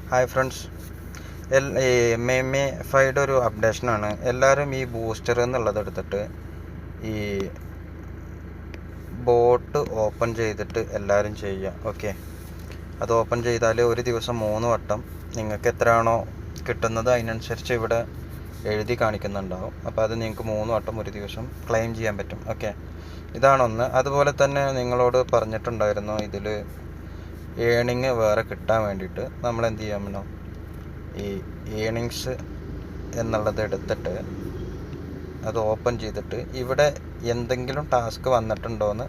Hi friends, ഈ MEME5യുടെ ഒരു അപ്ഡേഷനാണ്. എല്ലാവരും ഈ ബൂസ്റ്റർ എന്നുള്ളത് എടുത്തിട്ട് ഈ ബോട്ട് ഓപ്പൺ ചെയ്തിട്ട് എല്ലാവരും ചെയ്യുക. ഓക്കെ, അത് ഓപ്പൺ ചെയ്താൽ ഒരു ദിവസം 3 വട്ടം നിങ്ങൾക്ക് എത്രയാണോ കിട്ടുന്നത് അതിനനുസരിച്ച് ഇവിടെ എഴുതി കാണിക്കുന്നുണ്ടാവും. അപ്പോൾ അത് നിങ്ങൾക്ക് 3 വട്ടം ഒരു ദിവസം ക്ലെയിം ചെയ്യാൻ പറ്റും. ഓക്കെ, ഇതാണൊന്ന്. അതുപോലെ തന്നെ നിങ്ങളോട് പറഞ്ഞിട്ടുണ്ടായിരുന്നു ഇതിൽ ഏണിങ് വേറെ കിട്ടാൻ വേണ്ടിയിട്ട് നമ്മൾ എന്ത് ചെയ്യാമല്ലോ, ഈ ഏണിങ്സ് എന്നുള്ളത് എടുത്തിട്ട് അത് ഓപ്പൺ ചെയ്തിട്ട് ഇവിടെ എന്തെങ്കിലും ടാസ്ക് വന്നിട്ടുണ്ടോയെന്ന്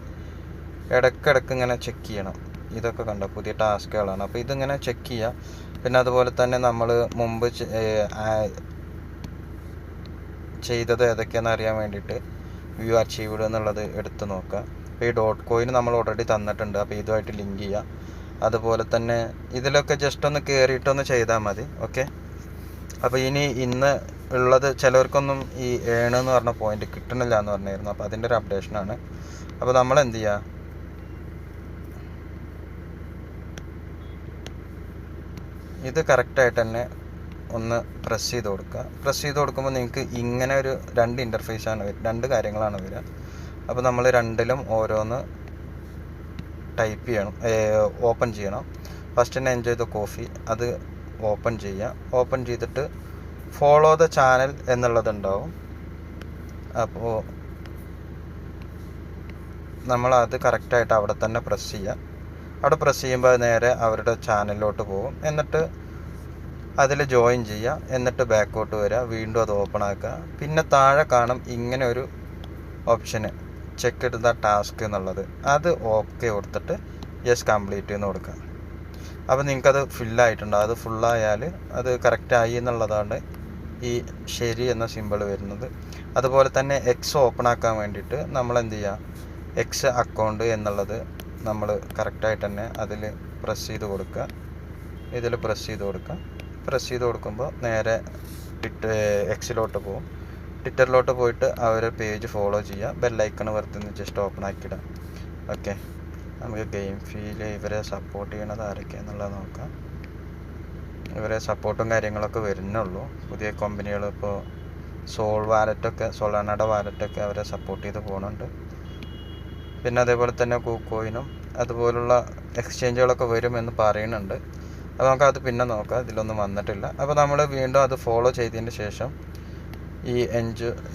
ഇടയ്ക്കിടയ്ക്ക് ഇങ്ങനെ ചെക്ക് ചെയ്യണം. ഇതൊക്കെ കണ്ടോ, പുതിയ ടാസ്കുകളാണ്. അപ്പോൾ ഇതിങ്ങനെ ചെക്ക് ചെയ്യുക. പിന്നെ അതുപോലെ തന്നെ നമ്മൾ മുമ്പ് ചെയ്തത് ഏതൊക്കെയാണെന്ന് അറിയാൻ വേണ്ടിയിട്ട് വ്യൂ അച്ചീവ്ഡ് എന്നുള്ളത് എടുത്ത് നോക്കുക. അപ്പോൾ ഈ .coin നമ്മൾ ഓൾറെഡി തന്നിട്ടുണ്ട്, അപ്പോൾ ഇതുമായിട്ട് ലിങ്ക് ചെയ്യുക. അതുപോലെ തന്നെ ഇതിലൊക്കെ ജസ്റ്റ് ഒന്ന് കയറിയിട്ടൊന്ന് ചെയ്താൽ മതി. ഓക്കെ, അപ്പോൾ ഇന്ന് ഉള്ളത് ചിലവർക്കൊന്നും ഈ എന്ന് പറഞ്ഞ പോയിന്റ് കിട്ടണില്ല എന്ന് പറഞ്ഞായിരുന്നു. അപ്പോൾ അതിൻ്റെ ഒരു അപ്ഡേഷനാണ്. അപ്പോൾ നമ്മൾ എന്ത് ചെയ്യുക, ഇത് കറക്റ്റായിട്ട് തന്നെ ഒന്ന് പ്രസ് ചെയ്ത് കൊടുക്കുക. പ്രസ് ചെയ്ത് കൊടുക്കുമ്പോൾ നിങ്ങൾക്ക് ഇങ്ങനെ ഒരു 2 ഇൻ്റർഫേസാണ് വരിക, 2 കാര്യങ്ങളാണ് വരിക. അപ്പോൾ നമ്മൾ രണ്ടിലും ഓരോന്ന് ടൈപ്പ് ചെയ്യണം, ഓപ്പൺ ചെയ്യണം. ഫസ്റ്റ് തന്നെ എൻജോയ് ദ കോഫി അത് ഓപ്പൺ ചെയ്യുക. ഓപ്പൺ ചെയ്തിട്ട് ഫോളോ ദ ചാനൽ എന്നുള്ളതുണ്ടാവും. അപ്പോൾ നമ്മളത് കറക്റ്റായിട്ട് അവിടെ തന്നെ പ്രസ് ചെയ്യുക. അവിടെ പ്രസ് ചെയ്യുമ്പോൾ നേരെ അവരുടെ ചാനലിലോട്ട് പോകും. എന്നിട്ട് അതിൽ ജോയിൻ ചെയ്യുക. എന്നിട്ട് ബാക്കോട്ട് വരിക, വീണ്ടും അത് ഓപ്പൺ ആക്കുക. പിന്നെ താഴെ കാണും ഇങ്ങനെ ഒരു ഓപ്ഷന്, ചെക്ക് ഇടുന്ന ടാസ്ക് എന്നുള്ളത്. അത് ഓക്കെ കൊടുത്തിട്ട് യെസ് കംപ്ലീറ്റ് എന്ന് കൊടുക്കുക. അപ്പോൾ നിങ്ങൾക്കത് ഫില്ലായിട്ടുണ്ടാവും. അത് ഫുള്ളായാൽ അത് കറക്റ്റായി എന്നുള്ളതാണ് ഈ ശരി എന്ന സിമ്പിൾ വരുന്നത്. അതുപോലെ തന്നെ എക്സ് ഓപ്പൺ ആക്കാൻ വേണ്ടിയിട്ട് നമ്മൾ എന്ത് ചെയ്യുക, എക്സ് അക്കൗണ്ട് എന്നുള്ളത് നമ്മൾ കറക്റ്റായിട്ട് തന്നെ അതിൽ പ്രസ് ചെയ്ത് കൊടുക്കുക. ഇതിൽ പ്രസ് ചെയ്ത് കൊടുക്കുക. പ്രസ് ചെയ്ത് കൊടുക്കുമ്പോൾ നേരെ എക്സിലോട്ട് പോകും. ട്വിറ്ററിലോട്ട് പോയിട്ട് അവരെ പേജ് ഫോളോ ചെയ്യുക. ബെല്ലൈക്കൺ വെറുതെ ജസ്റ്റ് ഓപ്പൺ ആക്കിയിടാം. ഓക്കെ, നമുക്ക് ഗെയിം ഫീൽ ഇവരെ സപ്പോർട്ട് ചെയ്യണത് ആരൊക്കെയാണെന്നുള്ളത് നോക്കാം. ഇവരെ സപ്പോർട്ടും കാര്യങ്ങളൊക്കെ വരുന്നുള്ളൂ. പുതിയ കമ്പനികൾ ഇപ്പോൾ സോളാനയുടെ വാലറ്റൊക്കെ അവരെ സപ്പോർട്ട് ചെയ്ത് പോകുന്നുണ്ട്. പിന്നെ അതേപോലെ തന്നെ KuCoin അതുപോലുള്ള എക്സ്ചേഞ്ചുകളൊക്കെ വരുമെന്ന് പറയുന്നുണ്ട്. അപ്പോൾ നമുക്കത് പിന്നെ നോക്കാം, ഇതിലൊന്നും വന്നിട്ടില്ല. അപ്പോൾ നമ്മൾ വീണ്ടും അത് ഫോളോ ചെയ്തതിന് ശേഷം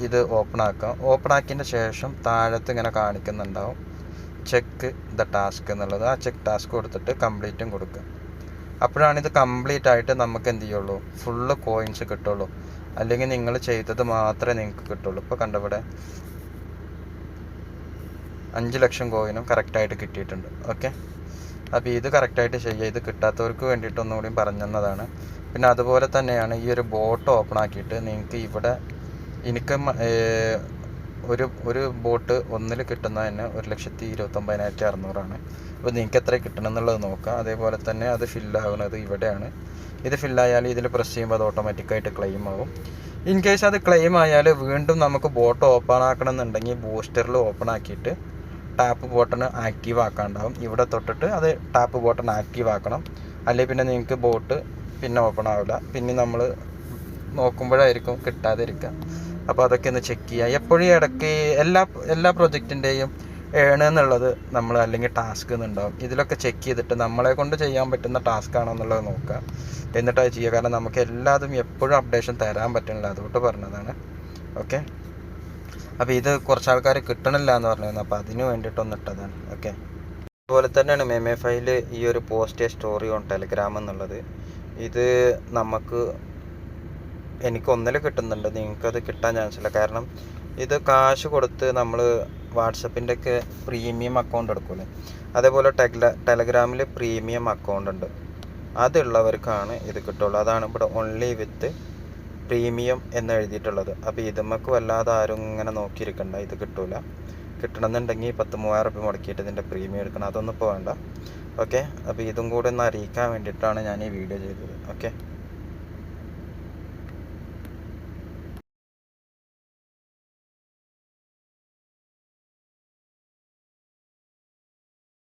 ഇത് ഓപ്പൺ ആക്കാം. ഓപ്പൺ ആക്കിയതിൻ്റെ ശേഷം താഴത്ത് ഇങ്ങനെ കാണിക്കുന്നുണ്ടാവും ചെക്ക് ദ ടാസ്ക് എന്നുള്ളത്. ആ ചെക്ക് ടാസ്ക് കൊടുത്തിട്ട് കംപ്ലീറ്റും കൊടുക്കുക. അപ്പോഴാണ് ഇത് കംപ്ലീറ്റ് ആയിട്ട് നമുക്ക് എന്ത് ചെയ്യുള്ളൂ, ഫുള്ള് കോയിൻസ് കിട്ടുള്ളൂ. അല്ലെങ്കിൽ നിങ്ങൾ ചെയ്തത് മാത്രമേ നിങ്ങൾക്ക് കിട്ടുള്ളൂ. ഇപ്പോൾ കണ്ടവിടെ 5 ലക്ഷം കോയിനും കറക്റ്റായിട്ട് കിട്ടിയിട്ടുണ്ട്. ഓക്കെ, അപ്പോൾ ഇത് കറക്റ്റായിട്ട് ചെയ്യുക. ഇത് കിട്ടാത്തവർക്ക് വേണ്ടിയിട്ട് ഒന്നുകൂടി പറഞ്ഞു തന്നതാണ്. പിന്നെ അതുപോലെ തന്നെയാണ് ഈ ഒരു ബോട്ട് ഓപ്പൺ ആക്കിയിട്ട് നിങ്ങൾക്ക് ഇവിടെ എനിക്ക് ഒരു ബോട്ട് ഒന്നിൽ കിട്ടുന്നതിന് 1,29,600 അപ്പോൾ നിങ്ങൾക്ക് എത്ര കിട്ടണം എന്നുള്ളത് നോക്കാം. അതേപോലെ തന്നെ അത് ഫില്ലാകുന്നത് ഇവിടെയാണ്. ഇത് ഫില്ലായാൽ ഇതിൽ പ്രസ് ചെയ്യുമ്പോൾ അത് ഓട്ടോമാറ്റിക്കായിട്ട് ക്ലെയിം ആകും. ഇൻ കേസ് അത് ക്ലെയിം ആയാൽ വീണ്ടും നമുക്ക് ബോട്ട് ഓപ്പൺ ആക്കണം എന്നുണ്ടെങ്കിൽ ബൂസ്റ്ററിൽ ഓപ്പൺ ആക്കിയിട്ട് ടാപ്പ് ബോട്ടൺ ആക്റ്റീവ് ആക്കാണ്ടാവും. ഇവിടെ തൊട്ടിട്ട് അത് ടാപ്പ് ബോട്ടൺ ആക്റ്റീവ് ആക്കണം. അല്ലെങ്കിൽ പിന്നെ നിങ്ങൾക്ക് ബോട്ട് പിന്നെ ഓപ്പൺ ആവില്ല. പിന്നെ നമ്മൾ നോക്കുമ്പോഴായിരിക്കും കിട്ടാതിരിക്കുക. അപ്പോൾ അതൊക്കെ ഒന്ന് ചെക്ക് ചെയ്യുക. എപ്പോഴും ഇടയ്ക്ക് എല്ലാ പ്രൊജക്റ്റിൻ്റെയും എന്നുള്ളത് നമ്മൾ അല്ലെങ്കിൽ ടാസ്ക് എന്നുണ്ടാവും. ഇതിലൊക്കെ ചെക്ക് ചെയ്തിട്ട് നമ്മളെ കൊണ്ട് ചെയ്യാൻ പറ്റുന്ന ടാസ്ക് ആണോ എന്നുള്ളത് നോക്കുക. എന്നിട്ട് അത് ചെയ്യുക. കാരണം നമുക്ക് എല്ലാതും എപ്പോഴും അപ്ഡേഷൻ തരാൻ പറ്റുന്നില്ല, അതുകൊണ്ട് പറഞ്ഞതാണ്. ഓക്കെ, അപ്പോൾ ഇത് കുറച്ച് ആൾക്കാർ കിട്ടണില്ല എന്ന് പറഞ്ഞിരുന്നു. അപ്പോൾ അതിന് വേണ്ടിയിട്ടൊന്ന് ഇട്ടതാണ്. ഓക്കെ, അതുപോലെ തന്നെയാണ് MEME5ൽ ഈ ഒരു പോസ്റ്റ് സ്റ്റോറി ഓൺ ടെലഗ്രാം എന്നുള്ളത്. ഇത് എനിക്ക് ഒന്നിൽ കിട്ടുന്നുണ്ട്, നിങ്ങൾക്കത് കിട്ടാൻ ചാൻസ് ഇല്ല. കാരണം ഇത് കാശ് കൊടുത്ത് നമ്മൾ വാട്സപ്പിൻ്റെ ഒക്കെ പ്രീമിയം അക്കൗണ്ട് എടുക്കൂലേ, അതേപോലെ ടെലഗ്രാമിൽ പ്രീമിയം അക്കൗണ്ട് ഉണ്ട്. അതുള്ളവർക്കാണ് ഇത് കിട്ടുള്ളൂ. അതാണ് ഇവിടെ ഓൺലി വിത്ത് പ്രീമിയം എന്ന് എഴുതിയിട്ടുള്ളത്. അപ്പോൾ നമുക്ക് വല്ലാതെ ആരും ഇങ്ങനെ നോക്കിയിരിക്കണ്ട, ഇത് കിട്ടൂല. കിട്ടണമെന്നുണ്ടെങ്കിൽ 10,000 രൂപ മുടക്കിയിട്ട് ഇതിൻ്റെ പ്രീമിയം എടുക്കണം. അതൊന്നും ഇപ്പോൾ വേണ്ട. ഓക്കെ, അപ്പോൾ ഇതും കൂടെ ഒന്ന് അറിയിക്കാൻ വേണ്ടിയിട്ടാണ് ഞാൻ ഈ വീഡിയോ ചെയ്തത്. ഓക്കെ.